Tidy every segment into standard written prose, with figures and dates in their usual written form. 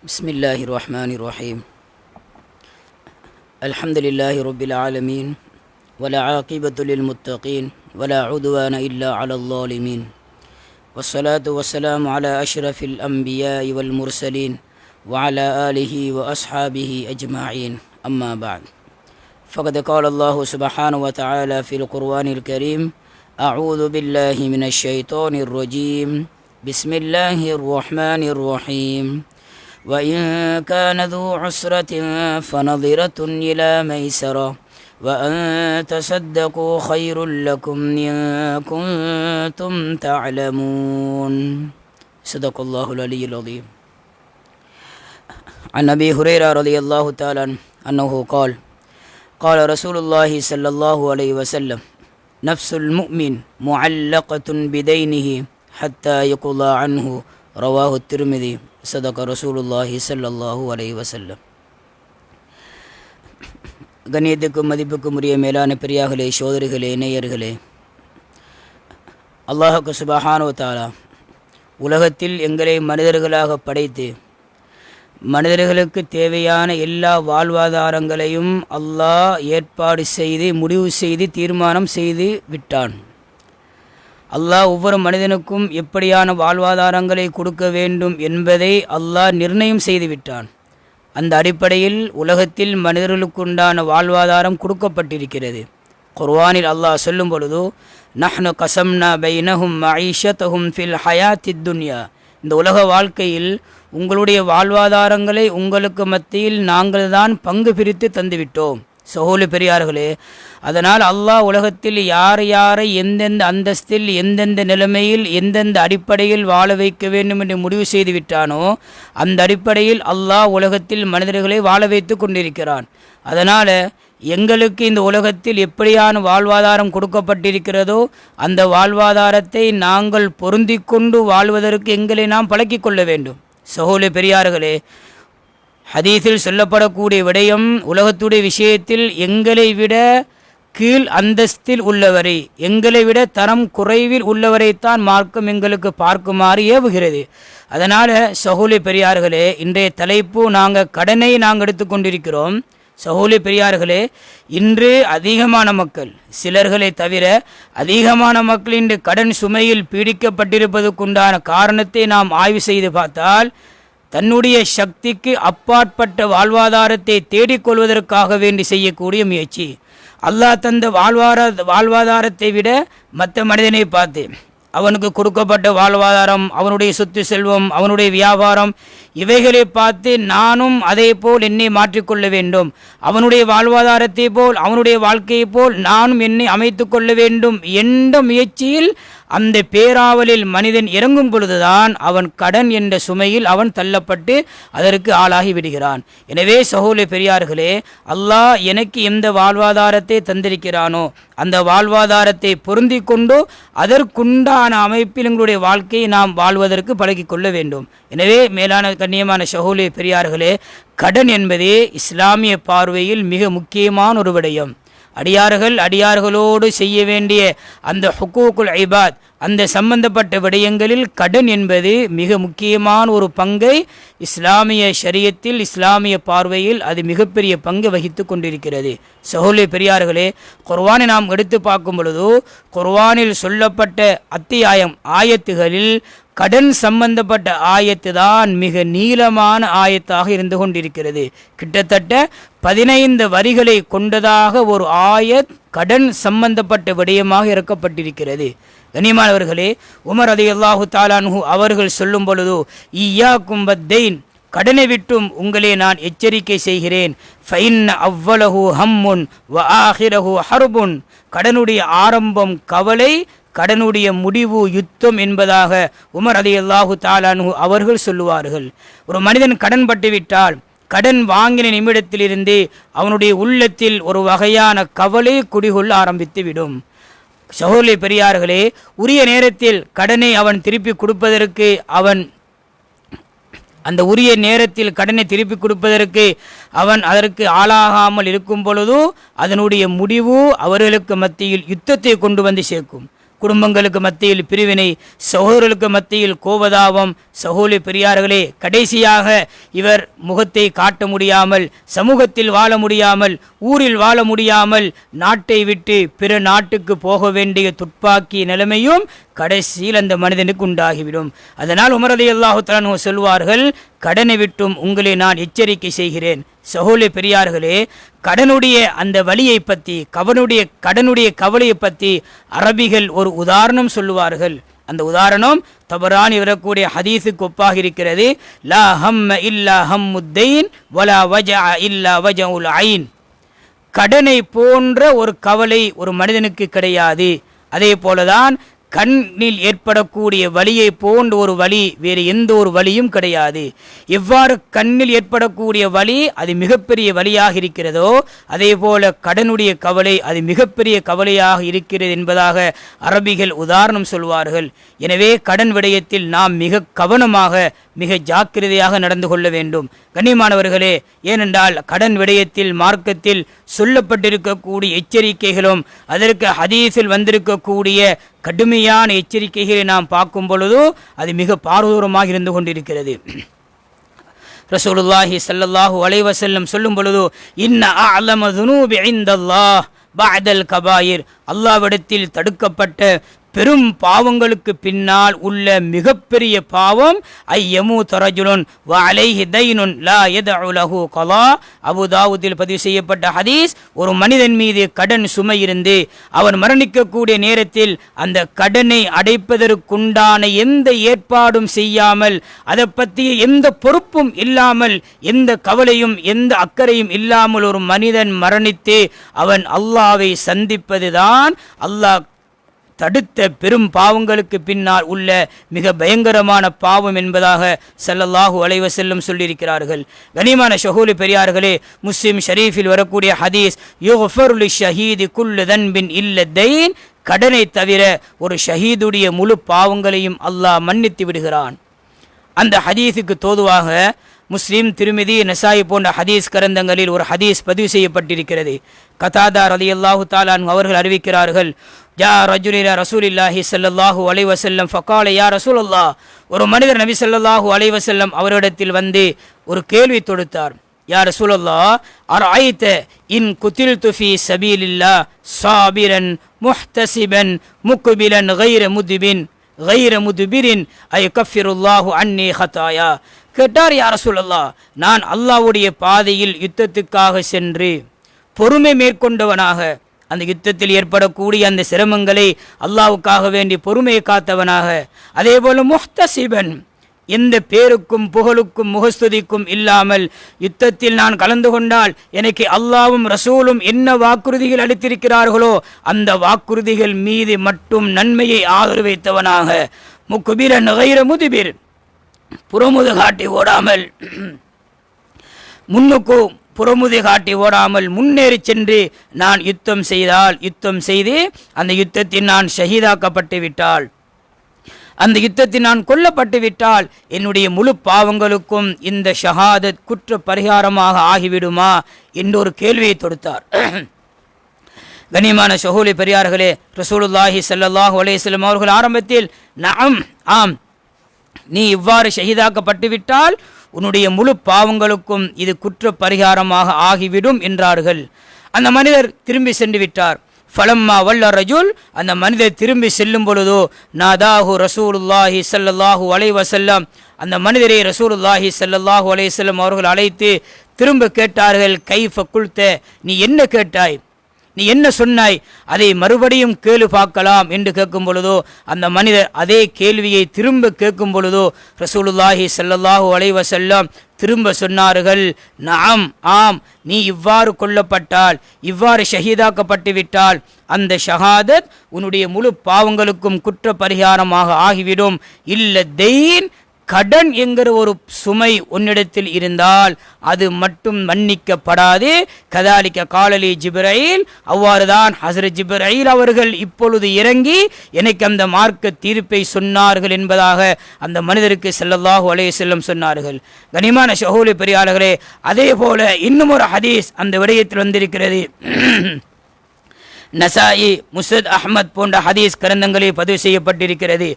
بسم الله الرحمن الرحيم. الحمد لله رب العالمين ولا عاقبة للمتقين ولا عدوان إلا على الظالمين والصلاة والسلام على أشرف الأنبياء والمرسلين وعلى آله وأصحابه أجمعين. أما بعد، فقد قال الله سبحانه وتعالى في القرآن الكريم: أعوذ بالله من الشيطان الرجيم، بسم الله الرحمن الرحيم. وإن كان ذو عسرة فنظرة إلى ميسرة وأن تصدقوا خير لكم إن كنتم تعلمون. صدق الله العلي العظيم. عن أبي هريرة رضي الله تعالى عنه أنه قال: قال رسول الله صلى الله عليه وسلم: نفس المؤمن معلقة بدينه حتى يقضى عنه. رواه الترمذي. صدق رسول الله صلى الله عليه وسلم. கண்ணியத்துக்கும் மதிப்புக்கும் உரிய மேலான பெரியார்களே, சோதரிகளே, நேயர்களே, அல்லாஹ் சுப்ஹானஹு வ தஆலா உலகத்தில் எங்களை மனிதர்களாக படைத்து மனிதர்களுக்கு தேவையான எல்லா வாழ்வாதாரங்களையும் அல்லாஹ் ஏற்பாடு செய்து முடிவு செய்து தீர்மானம் செய்து விட்டான். அல்லாஹ் ஒவ்வொரு மனிதனுக்கும் எப்படியான வாழ்வாதாரங்களை கொடுக்க வேண்டும் என்பதை அல்லாஹ் நிர்ணயம் செய்து விட்டான். அந்த அடிப்படையில் உலகத்தில் மனிதர்களுக்குண்டான வாழ்வாதாரம் கொடுக்கப்பட்டிருக்கிறது. குர்ஆனில் அல்லாஹ் சொல்லும் பொழுது, நஹ்னு கஸம்னா பைனஹும் மஈஷத்தஹும் ஃபில் ஹயாத்தித் துன்யா, இந்த உலக வாழ்க்கையில் உங்களுடைய வாழ்வாதாரங்களை உங்களுக்கு மத்தியில் நாங்கள் தான் பங்கு பிரித்து தந்துவிட்டோம். சகோதர பெரியார்களே, அதனால் அல்லாஹ் உலகத்தில் யார் யாரை எந்தெந்த அந்தஸ்தில் எந்தெந்த நிலைமையில் எந்தெந்த அடிப்படையில் வாழ வைக்க வேண்டும் என்று முடிவு செய்து விட்டானோ அந்த அடிப்படையில் அல்லாஹ் உலகத்தில் மனிதர்களை வாழ வைத்து கொண்டிருக்கிறான். அதனால் எங்களுக்கு இந்த உலகத்தில் எப்படியான வாழ்வாதாரம் கொடுக்கப்பட்டிருக்கிறதோ அந்த வாழ்வாதாரத்தை நாங்கள் பொருந்தி கொண்டு வாழ்வதற்கு எங்களை நாம் பழக்கிக் கொள்ள வேண்டும். சகோதர பெரியார்களே, ஹதீஸில் சொல்லப்படக்கூடிய விடயம், உலகத்துடைய விஷயத்தில் எங்களை விட கீழ் அந்தஸ்தில் உள்ளவரை, எங்களை விட தரம் குறைவில் உள்ளவரைத்தான் மார்க்கம் எங்களுக்கு பார்க்குமாறு ஏவுகிறது. அதனால் சகோதர பெரியார்களே, இன்றைய தலைப்பு கடனை நாங்கள் எடுத்துக்கொண்டிருக்கிறோம். சகோதர பெரியார்களே, இன்று அதிகமான மக்கள், சிலர்களை தவிர அதிகமான மக்கள் இன்று கடன் சுமையில் பீடிக்கப்பட்டிருப்பதற்குண்டான காரணத்தை நாம் ஆய்வு செய்து பார்த்தால், தன்னுடைய சக்திக்கு அப்பாற்பட்ட வாழ்வாதாரத்தை தேடிக்கொள்வதற்காக வேண்டி செய்யக்கூடிய முயற்சி. அல்லாஹ் தந்த வாழ்வாதாரத்தை விட மற்ற மனிதனை பார்த்து அவனுக்கு கொடுக்கப்பட்ட வாழ்வாதாரம், அவனுடைய சொத்து செல்வம், அவனுடைய வியாபாரம், இவைகளை பார்த்து நானும் அதே போல் என்னை மாற்றிக்கொள்ள வேண்டும், அவனுடைய வாழ்வாதாரத்தை போல் அவனுடைய வாழ்க்கையை போல் நானும் என்னை அமைத்து கொள்ள வேண்டும் என்ற முயற்சியில் அந்த பேராவலில் மனிதன் இறங்கும் பொழுதுதான் அவன் கடன் என்ற சுமையில் அவன் தள்ளப்பட்டு அதற்கு ஆளாகி விடுகிறான். எனவே சகோதர பெரியார்களே, அல்லாஹ் எனக்கு எந்த வாழ்வாதாரத்தை தந்திருக்கிறானோ அந்த வாழ்வாதாரத்தை பொருந்தி கொண்டு அதற்குண்டான அமைப்பில் எங்களுடைய வாழ்க்கையை நாம் வாழ்வதற்கு பழகிக் கொள்ள வேண்டும். எனவே மேலான கண்ணியமான சகோதர பெரியார்களே, கடன் என்பதே இஸ்லாமிய பார்வையில் மிக முக்கியமான ஒரு விடயம். அடியார்களோடு செய்ய வேண்டிய அந்த ஹுக்கூக்குல் இபாத், அந்த சம்பந்தப்பட்ட விடயங்களில் கடன் என்பது மிக முக்கியமான ஒரு பங்கை இஸ்லாமிய ஷரியத்தில் இஸ்லாமிய பார்வையில் அது மிகப்பெரிய பங்கு வகித்து கொண்டிருக்கிறது. சகோதர பெரியார்களே, குர்ஆனை நாம் எடுத்து பார்க்கும் பொழுது குர்ஆனில் சொல்லப்பட்ட ஆயத்துகளில் கடன் சம்பந்தப்பட்ட ஆயத்து தான் மிக நீளமான ஆயத்தாக இருந்து கொண்டிருக்கிறது. கிட்டத்தட்ட 15 வரிகளை கொண்டதாக ஒரு ஆயத் கடன் சம்பந்தப்பட்ட விடயமாக இறக்கப்பட்டிருக்கிறது. கண்ணியமானவர்களே, உமர் ரலியல்லாஹு தஆலா அன்ஹு அவர்கள் சொல்லும் பொழுது, இய்யாக்கும் வத்தைன், கடனை விட்டும் உங்களே நான் எச்சரிக்கை செய்கிறேன். ஃபைன்ன அவ்வலஹு ஹம்முன் வ ஆஹிரஹு ஹர்புன், கடனுடைய ஆரம்பம் கவலை, கடனுடைய முடிவு யுத்தம் என்பதாக உமர் ரலியல்லாஹு தஆலா அன்ஹு அவர்கள் சொல்லுவார்கள். ஒரு மனிதன் கடன் பட்டுவிட்டால் கடன் வாங்கின நிமிடத்திலிருந்து அவனுடைய உள்ளத்தில் ஒரு வகையான கவலை குடிகொள்ள ஆரம்பித்து விடும். சகோதர பெரியார்களே, உரிய நேரத்தில் கடனை அவன் திருப்பி கொடுப்பதற்கு அந்த உரிய நேரத்தில் கடனை திருப்பி கொடுப்பதற்கு அவன் அதற்கு ஆளாகாமல் இருக்கும் பொழுது அதனுடைய முடிவு அவர்களுக்கு மத்தியில் யுத்தத்தை கொண்டு வந்து சேர்க்கும். குடும்பங்களுக்கு மத்தியில் பிரிவினை, சகோதரர்களுக்கு மத்தியில் கோபதாபம். சகோதரி பெரியார்களே, கடைசியாக இவர் முகத்தை காட்ட முடியாமல், சமூகத்தில் வாழ முடியாமல், ஊரில் வாழ முடியாமல், நாட்டை விட்டு பிற நாட்டுக்கு போக வேண்டிய துப்பாக்கி நிலைமையும் கடைசியில் அந்த மனிதனுக்கு உண்டாகிவிடும். அதனால் உமர் ரலியல்லாஹு தஆலா அன்ஹு சொல்வார்கள், கடனை விட்டும் உங்களை நான் எச்சரிக்கை செய்கிறேன். சகோதரி பெரியார்களே, கடனுடைய அந்த வலியை பற்றி, கடனுடைய கவலையை பற்றி அரபிகள் ஒரு உதாரணம் சொல்லுவார்கள். அந்த உதாரணம் தபரானி வரக்கூடிய ஹதீஸுக்கு ஒப்பாக இருக்கிறது. லா ஹம்ம இல்லா ஹம்முத்தைன் வலா வஜஅ இல்லா வஜஉல் ஐன். கடனை போன்ற ஒரு கவலை ஒரு மனிதனுக்கு கிடையாது. அதே போலதான் கண்ணில் ஏற்படக்கூடிய வலியை போன்ற ஒரு வலி வேறு எந்த ஒரு வலியும் கிடையாது. எவ்வாறு கண்ணில் ஏற்படக்கூடிய வலி அது மிகப்பெரிய வலியாக இருக்கிறதோ, அதே போல கடனுடைய கவலை அது மிகப்பெரிய கவலையாக இருக்கிறது என்பதாக அரபிகள் உதாரணம் சொல்வார்கள். எனவே கடன் விடயத்தில் நாம் மிக கவனமாக, மிக ஜாக்கிரதையாக நடந்து கொள்ள வேண்டும். கண்ணியமானவர்களே, ஏனென்றால் கடன் விடயத்தில் மார்க்கத்தில் சொல்லப்பட்டிருக்கக்கூடிய எச்சரிக்கைகளும் அதற்கு ஹதீஸில் வந்திருக்கக்கூடிய கடுமையான எச்சரிக்கைகளை நாம் பார்க்கும் பொழுதோ அது மிக பாரதூரமாக இருந்து கொண்டிருக்கிறது. ரசூலுல்லாஹி ஸல்லல்லாஹு அலைஹி வஸல்லம் சொல்லும் பொழுது, இன்ன அஅலம ذுனூபி இன்தல்லாஹ் பஅதல் கபாயிர். அல்லாஹ்விடத்தில் தடுக்கப்பட்ட பெரும் பாவங்களுக்கு பின்னால் உள்ள மிகப்பெரிய பாவம் ஐயமூத ரஜுலுன் வ அலைஹி தைனுன் லா யதஉ லஹு கலா. அபூதாவூதில் பதிவு செய்யப்பட்ட ஹதீஸ். ஒரு மனிதன் மீது கடன் சுமை இருந்து அவன் மரணிக்கக்கூடிய நேரத்தில் அந்த கடனை அடைப்பதற்குண்டான எந்த ஏற்பாடும் செய்யாமல், அதை பற்றிய எந்த பொறுப்பும் இல்லாமல், எந்த கவலையும் எந்த அக்கறையும் இல்லாமல் ஒரு மனிதன் மரணித்து அவன் அல்லாஹ்வை சந்திப்பதுதான் அல்லாஹ் தடுத்த பெரும் பாவங்களுக்கு பின்னால் உள்ள மிக பயங்கரமான பாவம் என்பதாக ஸல்லல்லாஹு அலைஹி வஸல்லம் சொல்லியிருக்கிறார்கள். கனிமான ஷஹூலி பெரியார்களே, முஸ்லிம் ஷரீஃபில் வரக்கூடிய ஹதீஸ், யுஃபரு லிஷஹீதி குல்லு தன்பின் இல்ல தைன். கடனை தவிர ஒரு ஷஹீதுடைய முழு பாவங்களையும் அல்லாஹ் மன்னித்து விடுகிறான். அந்த ஹதீஸுக்கு தோதுவாக முஸ்லிம், திருமிதி, நசாயி போன்ற ஹதீஸ் கிரந்தங்களில் ஒரு ஹதீஸ் பதிவு செய்யப்பட்டிருக்கிறது. கதாதா ரலியல்லாஹு தஆலா அன்ஹு அவர்கள் அறிவிக்கிறார்கள், ஜா ரஜுல் இலா ரசூலில்லாஹி ஸல்லல்லாஹு அலைஹி வஸல்லம் ஃபகால யா ரசூலல்லாஹ். ஒரு மனிதர் நபி ஸல்லல்லாஹு அலைஹி வஸல்லம் அவரிடத்தில் வந்து ஒரு கேள்வி தொடுத்தார். யா ரசூலல்லாஹ், அரஐத இன் குதில்து ஃபீ சபீலில்லாஹ் சாபிரன் முஹ்தஸிபன் முக்பிலன் கைர முதுபிரின் ஐகஃபிருல்லாஹு அன்னி ஹதாயா. கேட்டார், யா ரசூலல்லாஹ், நான் அல்லாஹ்வுடைய பாதையில் யுத்தத்துக்காக சென்று பொறுமை மேற்கொண்டவனாக, அந்த யுத்தத்தில் ஏற்படக்கூடிய அந்த சிரமங்களை அல்லாஹ்வுக்காக வேண்டி பொறுமையை காத்தவனாக, அதே போல முஹ்தஸிபன், எந்த பேருக்கும் புகழுக்கும் முகஸ்துதிக்கும் இல்லாமல் யுத்தத்தில் நான் கலந்து கொண்டால் எனக்கு அல்லாஹ்வும் ரசூலும் என்ன வாக்குறுதிகள் அளித்திருக்கிறார்களோ அந்த வாக்குறுதிகள் மீது மட்டும் நன்மையை ஆதரவு வைத்தவனாக, முக்பிரன் கைர முதுபிர், புறமுது காட்டி ஓடாமல், முன்னுக்கு புறமுது காட்டி ஓடாமல் முன்னேறி சென்று நான் யுத்தம் செய்து அந்த யுத்தத்தில் நான் ஷஹீதாக்கப்பட்டு விட்டால், அந்த யுத்தத்தில் நான் கொல்லப்பட்டு விட்டால் என்னுடைய முழு பாவங்களுக்கும் இந்த ஷஹாதத் குற்ற பரிகாரமாக ஆகிவிடுமா என்று ஒரு கேள்வியை தொடுத்தார். கனிமான ஷஹூலி பெரியார்களே, ரசூலுல்லாஹி ஸல்லல்லாஹு அலைஹி வஸல்லம் அவர்கள் ஆரம்பத்தில் நஅம், ஆம், நீ இவ்வாறு ஷஹீதாக்கப்பட்டு விட்டால் உன்னுடைய முழு பாவங்களுக்கும் இது குற்ற பரிகாரமாக ஆகிவிடும் என்றார்கள். அந்த மனிதர் திரும்பி சென்று விட்டார். ஃபலம்மா வல்ல ரஜுல், அந்த மனிதர் திரும்பி செல்லும் பொழுதோ நாதாஹு ரசூலுல்லாஹி ஸல்லல்லாஹு அலைஹி வஸல்லம், அந்த மனிதரை ரசூலுல்லாஹி ஸல்லல்லாஹு அலைஹி வஸல்லம் அவர்கள் அழைத்து திரும்ப கேட்டார்கள், கைஃப குல்த, நீ என்ன கேட்டாய், நீ என்ன சொன்னாய், அதை மறுபடியும் கேளு பார்க்கலாம் என்று கேட்கும் பொழுதோ அந்த மனிதர் அதே கேள்வியை திரும்ப கேட்கும் பொழுதோ ரசூலுல்லாஹி ஸல்லல்லாஹு அலைஹி வஸல்லம் திரும்ப சொன்னார்கள், நஅம், ஆம், நீ இவ்வாறு கொல்லப்பட்டால், இவ்வாறு ஷஹீதாக்கப்பட்டு விட்டால் அந்த ஷஹாதத் உன்னுடைய முழு பாவங்களுக்கும் குற்ற பரிகாரமாக ஆகிவிடும். இல்ல தெயின், கடன் என்கிற ஒரு சுமை உன்னிடத்தில் இருந்தால் அது மட்டும் மன்னிக்கப்படாது. கதாலிக்க காலலி ஜிப்ரீல், அவ்வாறுதான் ஹஸ்ரத் ஜிப்ரீல் அவர்கள் இப்பொழுது இறங்கி எனக்கு அந்த மார்க்க தீர்ப்பை சொன்னார்கள் என்பதாக அந்த மனிதருக்கு ஸல்லல்லாஹு அலைஹி வஸல்லம் சொன்னார்கள். கனிமான ஷஹூலி பெரியார்களே, அதே போல இன்னும் ஒரு ஹதீஸ் அந்த விடயத்தில் வந்திருக்கிறது. நசாயி, முஸ்னத் அஹ்மத் போன்ற ஹதீஸ் கிரந்தங்களில் பதிவு செய்யப்பட்டிருக்கிறது.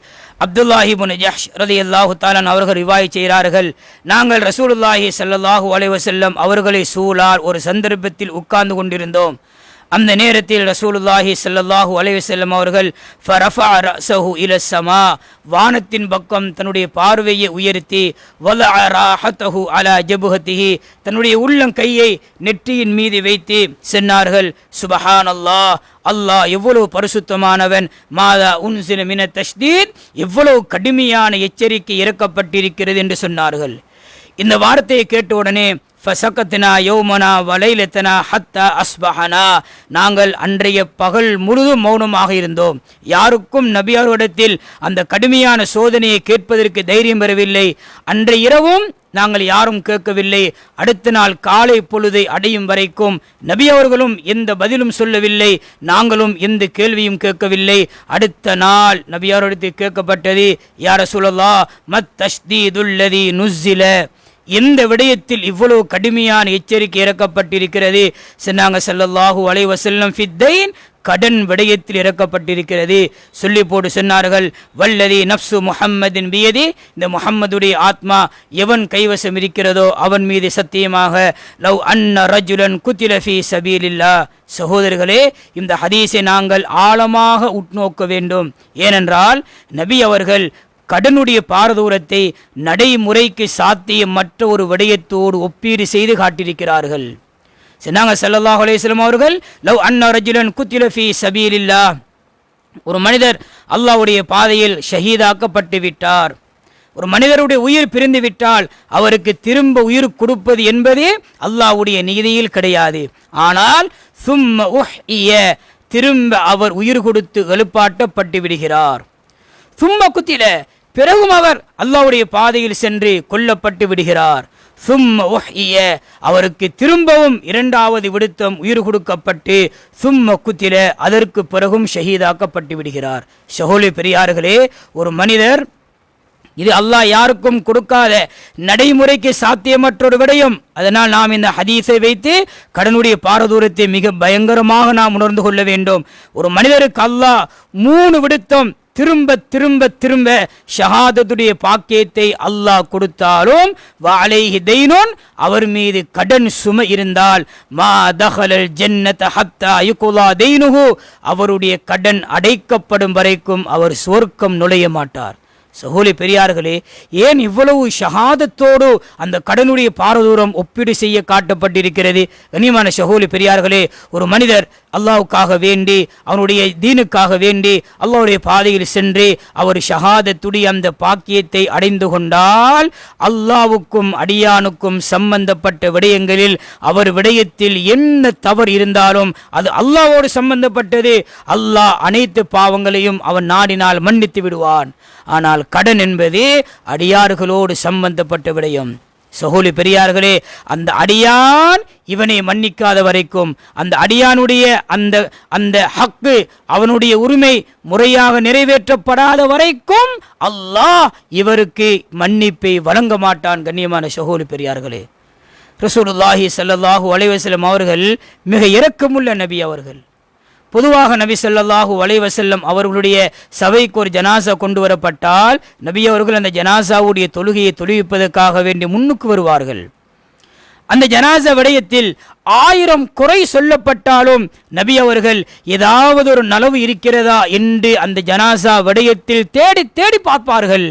அப்துல்லாஹி இப்னு ஜஹ்ஷ் ரலியல்லாஹு தஆலா அவர்கள் ரிவாயத் செய்கிறார்கள், நாங்கள் ரசூலுல்லாஹி ஸல்லல்லாஹு அலைஹி வஸல்லம் அவர்களை சூழால் ஒரு சந்தர்ப்பத்தில் உட்கார்ந்து கொண்டிருந்தோம். அந்த நேரத்தில் ரசூலுல்லாஹி ஸல்லல்லாஹு அலைஹி வஸல்லம் அவர்கள் ஃபரஃபஅ ரஸஹு இலஸ் ஸமா, வானத்தின் பக்கம் தன்னுடைய பார்வையை உயர்த்தி, வலஅ ராஹதஹு அலா ஜபஹதிஹி, தன்னுடைய உள்ளங்கையை நெற்றியின் மீது வைத்து சொன்னார்கள், சுப்ஹானல்லாஹ், அல்லாஹ் எவ்வளவு பரிசுத்தமானவன், மாதா உன்சில மின தஷ்தீத், எவ்வளவு கடுமையான எச்சரிக்கை இறக்கப்பட்டிருக்கிறது என்று சொன்னார்கள். இந்த வார்த்தையை கேட்ட உடனே ஃபசகத்னா யௌமனா வலைலத்தனா ஹத்தா அஸ்பஹனா, நாங்கள் அன்றைய பகல் முழுதும் மௌனமாக இருந்தோம். யாருக்கும் நபியாரிடத்தில் அந்த கடுமையான சோதனையை கேட்பதற்கு தைரியம் பெறவில்லை. அன்றைய இரவும் நாங்கள் யாரும் கேட்கவில்லை. அடுத்த நாள் காலை பொழுதை அடையும் வரைக்கும் நபி அவர்களும் எந்த பதிலும் சொல்லவில்லை, நாங்களும் எந்த கேள்வியும் கேட்கவில்லை. அடுத்த நாள் நபியாரிடத்தில் கேட்கப்பட்டது, யா ரசூலல்லாஹ் மத் தஷ்தீதுல்லதி நுஸ்ஸில, எந்த விடயத்தில் இவ்வளவு கடுமையான எச்சரிக்கை இறக்கப்பட்டிருக்கிறது? சொன்னாங்க, ஸல்லல்லாஹு அலைஹி வஸல்லம் ஃபித்தைன், கடன் விடயத்தில் இறக்கப்பட்டிருக்கிறது. சொல்லி போட்டு சொன்னார்கள், வல்லதி நப்சு முஹம்மதின் பியதி, இந்த முஹம்மதுடைய ஆத்மா எவன் கைவசம் இருக்கிறதோ அவன் மீது சத்தியமாக, லவ் அன்ன ரஜுலன் குத்தில ஃபீ சபீலில்லாஹ். சகோதரர்களே, இந்த ஹதீஸை நாங்கள் ஆழமாக உட்நோக்க வேண்டும். ஏனென்றால் நபி அவர்கள் கடனுடைய பாரதூரத்தை நடைமுறைக்கு சாத்தியம் மற்ற ஒரு விடயத்தோடு ஒப்பீடு செய்து காட்டியிருக்கிறார்கள். சொன்னாங்க ஸல்லல்லாஹு அலைஹி வஸல்லம் அவர்கள், லவ் அன்ன ரஜுலன் குத்தில ஃபீ சபீலில்லாஹ், ஒரு மனிதர் அல்லாஹ்வுடைய பாதையில் ஷஹீதாக்கப்பட்டு விட்டார், ஒரு மனிதருடைய உயிர் பிரிந்து விட்டால் அவருக்கு திரும்ப உயிர் கொடுப்பது என்பதே அல்லாஹ்வுடைய நீதியில் கிடையாது. ஆனால் சும்ம உஹ்இய, திரும்ப அவர் உயிர் கொடுத்து எழுப்பாட்டப்பட்டு விடுகிறார். சும்ம குத்தில, பிறகும் அவர் அல்லாஹ்வுடைய பாதையில் சென்று கொல்லப்பட்டு விடுகிறார். சும்ம உஹ்இய, அவருக்கு திரும்பவும் இரண்டாவது விடுத்தம் உயிர் கொடுக்கப்பட்டு சும்ம குத்தில, அதற்கு பிறகும் ஷஹீதாக்கப்பட்டு விடுகிறார். சகோதரி பெரியார்களே, ஒரு மனிதர், இது அல்லாஹ் யாருக்கும் கொடுக்காத நடைமுறைக்கு சாத்தியமற்றொரு விடயம். அதனால் நாம் இந்த ஹதீஸை வைத்து கடனுடைய பாரதூரத்தை மிக பயங்கரமாக நாம் உணர்ந்து கொள்ள வேண்டும். ஒரு மனிதருக்கு அல்லாஹ் 3 விடுத்தம் திரும்ப திரும்ப திரும்ப ஷஹாதத்துடைய பாக்கியத்தை அல்லாஹ் கொடுத்தாலும், வஅலைஹி தைனுன், அவர் மீது கடன் சுமை இருந்தால், மா தஹலல் ஜன்னத ஹத்தா யுக்லா தைனுஹு, அவருடைய கடன் அடைக்கப்படும் வரைக்கும் அவர் சொர்க்கம் நுழைய மாட்டார். சகோதரி பெரியார்களே, ஏன் இவ்வளவு ஷஹாதத்தோடு அந்த கடனுடைய பாரதூரம் ஒப்பீடு செய்ய காட்டப்பட்டிருக்கிறது? கண்ணியமான சகோதரி பெரியார்களே, ஒரு மனிதர் அல்லாஹ்வுக்காக வேண்டி, அவனுடைய தீனுக்காக வேண்டி அல்லாஹ்வுடைய பாதையில் சென்று அவர் ஷஹாதத்துடைய அந்த பாக்கியத்தை அடைந்து கொண்டால், அல்லாஹ்வுக்கும் அடியானுக்கும் சம்பந்தப்பட்ட விடயங்களில் அவர் விடயத்தில் என்ன தவறு இருந்தாலும் அது அல்லாஹ்வோடு சம்பந்தப்பட்டது. அல்லாஹ் அனைத்து பாவங்களையும் அவன் நாடினால் மன்னித்து விடுவான். ஆனால் கடன் என்பது அடியார்களோடு சம்பந்தப்பட்ட விடயம். சகோதரி பெரியார்களே, அந்த அடியான் இவனை மன்னிக்காத வரைக்கும், அந்த அடியானுடைய அந்த ஹக்கு, அவனுடைய உரிமை முறையாக நிறைவேற்றப்படாத வரைக்கும் அல்லாஹ் இவருக்கு மன்னிப்பை வழங்க மாட்டான். கண்ணியமான சகோதரி பெரியார்களே, ரசூலுல்லாஹி ஸல்லல்லாஹு அலைஹி வஸல்லம் அவர்கள் மிக இரக்கமுள்ள நபி அவர்கள். பொதுவாக நபி ஸல்லல்லாஹு அலைஹி வஸல்லம் அவர்களுடைய சபைக்கு ஒரு ஜனாசா கொண்டு வரப்பட்டால் நபி அவர்கள் அந்த ஜனாசாவுடைய தொழுகையை தொழுவிப்பதற்காக வேண்டி முன்னுக்கு வருவார்கள். அந்த ஜனாசா விடயத்தில் 1000 குறை சொல்லப்பட்டாலும் நபி அவர்கள் ஏதாவது ஒரு நலவு இருக்கிறதா என்று அந்த ஜனாசா விடயத்தில் தேடி தேடி பார்ப்பார்கள்.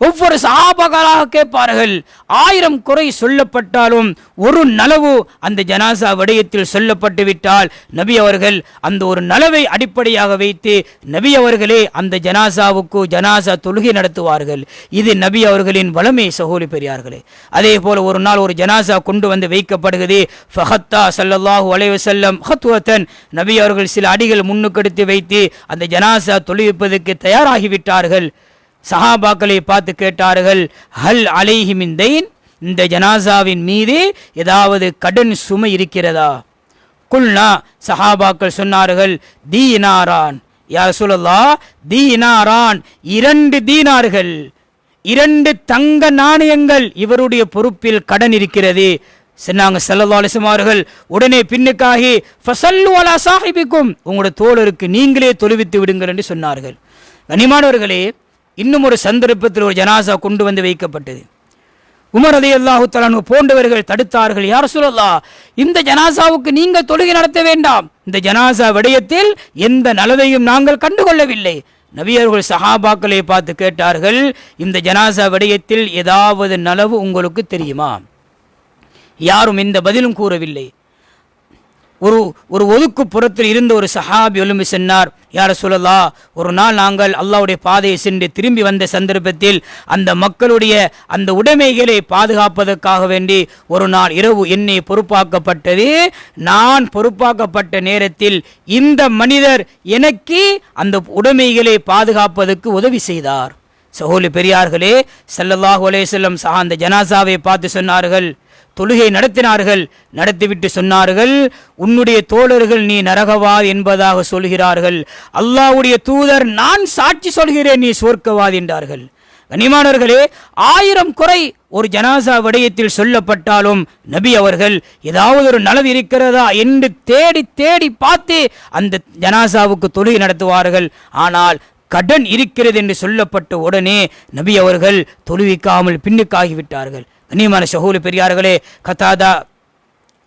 ஒவ்வொரு சஹாபாக்களாக கேட்பார்கள். 1000 குறை சொல்லப்பட்டாலும் ஒரு நலவு அந்த ஜனாசா விடயத்தில் சொல்லப்பட்டு விட்டால் நபி அவர்கள் அந்த ஒரு நலவை அடிப்படையாக வைத்து நபி அவர்களே அந்த ஜனாசாவுக்கு ஜனாசா தொழுகை நடத்துவார்கள். இது நபி அவர்களின் வளமை. சகோதரி பெரியார்களே, அதே போல ஒரு நாள் ஒரு ஜனாசா கொண்டு வந்து வைக்கப்படுகிறது. ஃபஹத்தா ஸல்லல்லாஹு அலைஹி வஸல்லம் ஹத்வத்தன், நபி அவர்கள் சில அடிகள் முன்னுக்கெடுத்து வைத்து அந்த ஜனாசா தொழுவிப்பதற்கு தயாராகிவிட்டார்கள். சஹாபாக்களை பார்த்து கேட்டார்கள், ஹல் அலைஹி மின் தைன், இந்த ஜனாசாவின் மீது ஏதாவது கடன் சுமை இருக்கிறதா? குல்னா, சஹாபாக்கள் சொன்னார்கள், தீனாரான். யா ரசூலல்லாஹ், தீனாரான், 2 தீனார்கள், 2 தங்க நாணயங்கள் இவருடைய பொறுப்பில் கடன் இருக்கிறது. சொன்னாங்க ஸல்லல்லாஹு அலைஹி வஸல்லம் அவர்கள் உடனே பின்னுக்காகி ஃபஸல்லு அலா சாஹிபிக்கும், உங்களுடைய தோழருக்கு நீங்களே தொழுவித்து விடுங்கள் என்று சொன்னார்கள். கனிமானவர்களே, இன்னும் ஒரு சந்தர்ப்பத்தில் ஒரு ஜனாசா கொண்டு வந்து வைக்கப்பட்டது. உமர் ரலியல்லாஹு தஆலா அன்ஹு போன்றவர்கள் தடுத்தார்கள். யா ரசூலல்லாஹ், இந்த ஜனாசாவுக்கு நீங்கள் தொழுகை நடத்த வேண்டாம், இந்த ஜனாசா விடயத்தில் எந்த நலவையும் நாங்கள் கண்டுகொள்ளவில்லை. நபி அவர்கள் சஹாபாக்களை பார்த்து கேட்டார்கள், இந்த ஜனாசா விடயத்தில் ஏதாவது நலவு உங்களுக்கு தெரியுமா? யாரும் எந்த பதிலும் கூறவில்லை. ஒரு ஒதுக்கு புறத்தில் இருந்த ஒரு சஹாபி எழும்பி சொன்னார், யா ரசூலல்லாஹ், ஒரு நாள் நாங்கள் அல்லாஹ்வுடைய பாதையை சென்று திரும்பி வந்த சந்தர்ப்பத்தில் அந்த மக்களுடைய அந்த உடைமைகளை பாதுகாப்பதற்காக வேண்டி ஒரு நாள் இரவு என்னை பொறுப்பாக்கப்பட்டது. நான் பொறுப்பாக்கப்பட்ட நேரத்தில் இந்த மனிதர் எனக்கு அந்த உடைமைகளை பாதுகாப்பதற்கு உதவி செய்தார். சகோதரி பெரியார்களே, ஸல்லல்லாஹு அலைஹி வஸல்லம் அந்த ஜனாசாவை பார்த்து சொன்னார்கள், தொழுகை நடத்தினார்கள். நடத்திவிட்டு சொன்னார்கள், உன்னுடைய தோழர்கள் நீ நரகவாதி என்பதாக சொல்கிறார்கள், அல்லாஹ்வுடைய தூதர் நான் சாட்சி சொல்கிறேன் நீ சொர்க்கவாதி என்றார்கள். கனிமானவர்களே, 1000 குறை ஒரு ஜனாசா விடயத்தில் சொல்லப்பட்டாலும் நபி அவர்கள் ஏதாவது ஒரு நலவு இருக்கிறதா என்று தேடி தேடி பார்த்து அந்த ஜனாசாவுக்கு தொழுகை நடத்துவார்கள். ஆனால் கடன் இருக்கிறது என்று சொல்லப்பட்ட உடனே நபி அவர்கள் தொழுவிக்காமல் பின்னுக்காகிவிட்டார்கள். கண்ணியமான சகோதரி பெரியார்களே,